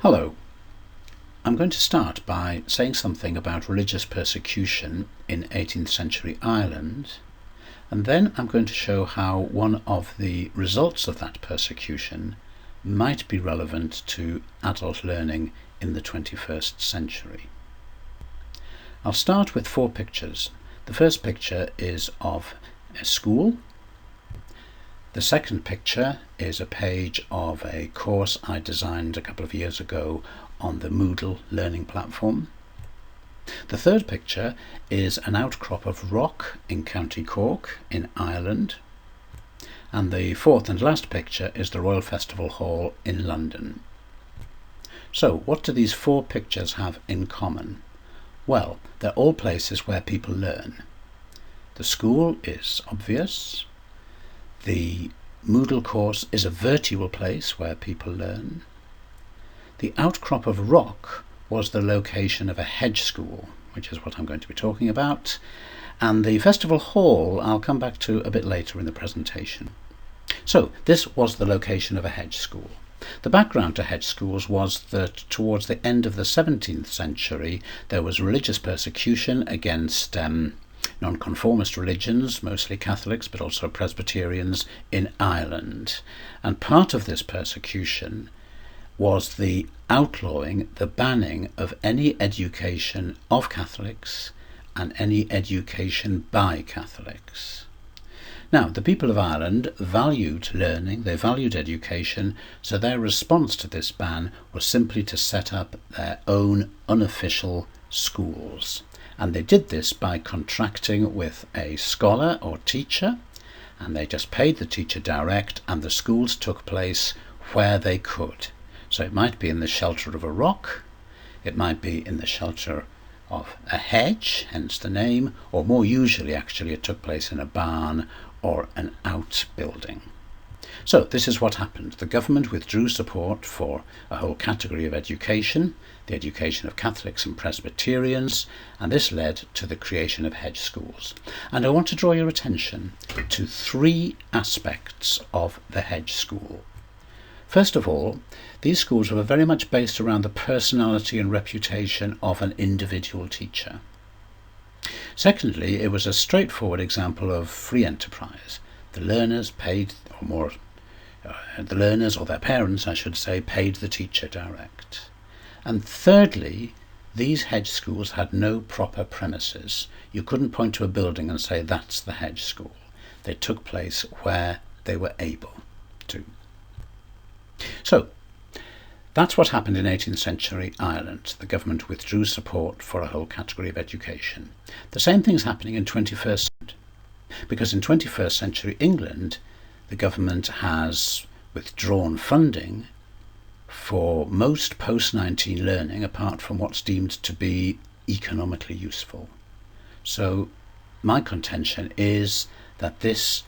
Hello. I'm going to start by saying something about religious persecution in 18th century Ireland, and then I'm going to show how one of the results of that persecution might be relevant to adult learning in the 21st century. I'll start with 4 pictures. The first picture is of a school. The second picture is a page of a course I designed a couple of years ago on the Moodle learning platform. The third picture is an outcrop of rock in County Cork in Ireland. And the fourth and last picture is the Royal Festival Hall in London. So what do these 4 pictures have in common? Well, they're all places where people learn. The school is obvious. The Moodle course is a virtual place where people learn. The outcrop of rock was the location of a hedge school, which is what I'm going to be talking about. And the festival hall I'll come back to a bit later in the presentation. So this was the location of a hedge school. The background to hedge schools was that towards the end of the 17th century there was religious persecution against nonconformist religions, mostly Catholics but also Presbyterians in Ireland. And part of this persecution was the outlawing, the banning of any education of Catholics and any education by Catholics. Now, the people of Ireland valued learning, they valued education, so their response to this ban was simply to set up their own unofficial schools. And they did this by contracting with a scholar or teacher, and they just paid the teacher direct, and the schools took place where they could. So it might be in the shelter of a rock, it might be in the shelter of a hedge, hence the name, or more usually actually it took place in a barn or an outbuilding. So this is what happened. The government withdrew support for a whole category of education, the education of Catholics and Presbyterians, and this led to the creation of hedge schools. And I want to draw your attention to 3 aspects of the hedge school. First of all, these schools were very much based around the personality and reputation of an individual teacher. Secondly, it was a straightforward example of free enterprise. The learners paid, the learners or their parents, I should say, paid the teacher direct. And thirdly, these hedge schools had no proper premises. You couldn't point to a building and say that's the hedge school. They took place where they were able to. So, that's what happened in 18th century Ireland. The government withdrew support for a whole category of education. The same thing's happening in 21st century, because in 21st century England, the government has withdrawn funding for most post-19 learning apart from what's deemed to be economically useful. So my contention is that this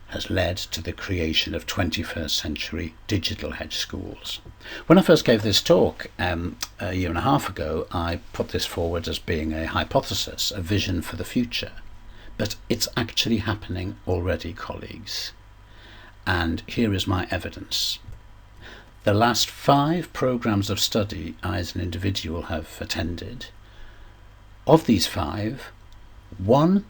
has led to the creation of 21st century digital hedge schools. When I first gave this talk a year and a half ago, I put this forward as being a hypothesis, a vision for the future. But it's actually happening already, colleagues. And here is my evidence. The last 5 programs of study I as an individual have attended. Of these 5, 1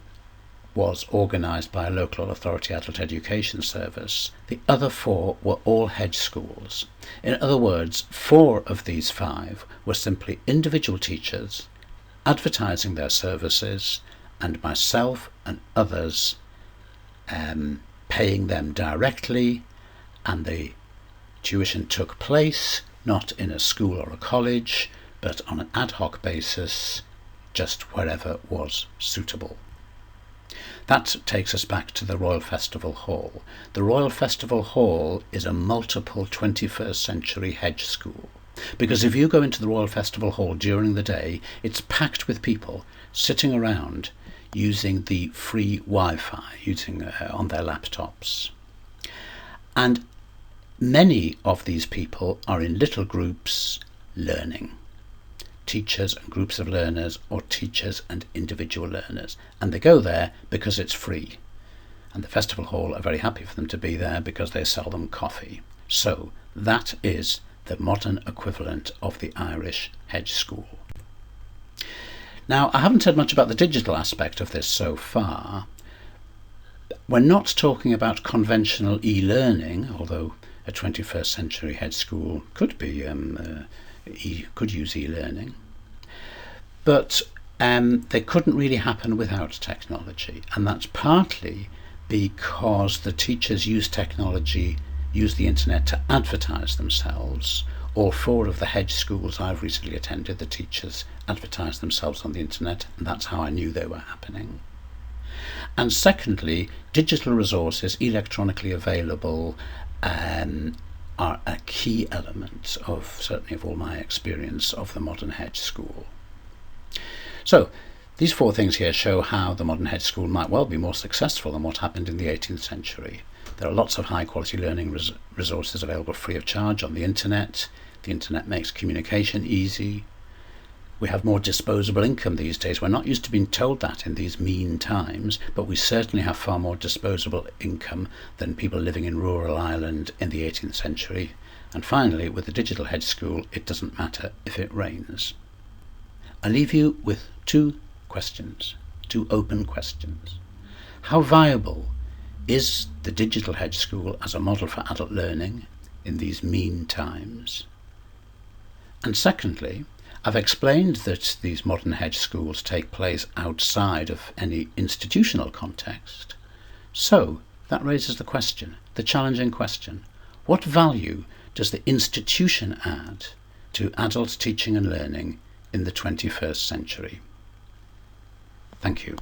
was organised by a local authority adult education service. The other 4 were all hedge schools. In other words, 4 of these 5 were simply individual teachers advertising their services and myself and others paying them directly, and the tuition took place not in a school or a college but on an ad hoc basis just wherever was suitable. That takes us back to the Royal Festival Hall. The Royal Festival Hall is a multiple 21st century hedge school. Because if you go into the Royal Festival Hall during the day, it's packed with people sitting around using the free Wi-Fi, on their laptops. And many of these people are in little groups learning. Teachers and groups of learners, or teachers and individual learners, and they go there because it's free, and the festival hall are very happy for them to be there because they sell them coffee. So that is the modern equivalent of the Irish hedge school. Now, I haven't said much about the digital aspect of this so far. We're not talking about conventional e-learning, although a 21st century hedge school could use e-learning. But they couldn't really happen without technology, and that's partly because the teachers use technology, use the internet to advertise themselves. All 4 of the hedge schools I've recently attended, the teachers advertised themselves on the internet, and that's how I knew they were happening. And secondly, digital resources, electronically available, are a key element of, certainly of all my experience of the modern hedge school. So these 4 things here show how the modern hedge school might well be more successful than what happened in the 18th century. There are lots of high quality learning resources available free of charge on the internet. The internet makes communication easy. We have more disposable income these days. We're not used to being told that in these mean times, but we certainly have far more disposable income than people living in rural Ireland in the 18th century. And finally, with the digital hedge school, it doesn't matter if it rains. I leave you with 2 questions, 2 open questions. How viable is the digital hedge school as a model for adult learning in these mean times? And secondly, I've explained that these modern hedge schools take place outside of any institutional context. So that raises the question, the challenging question, what value does the institution add to adult teaching and learning in the 21st century? Thank you.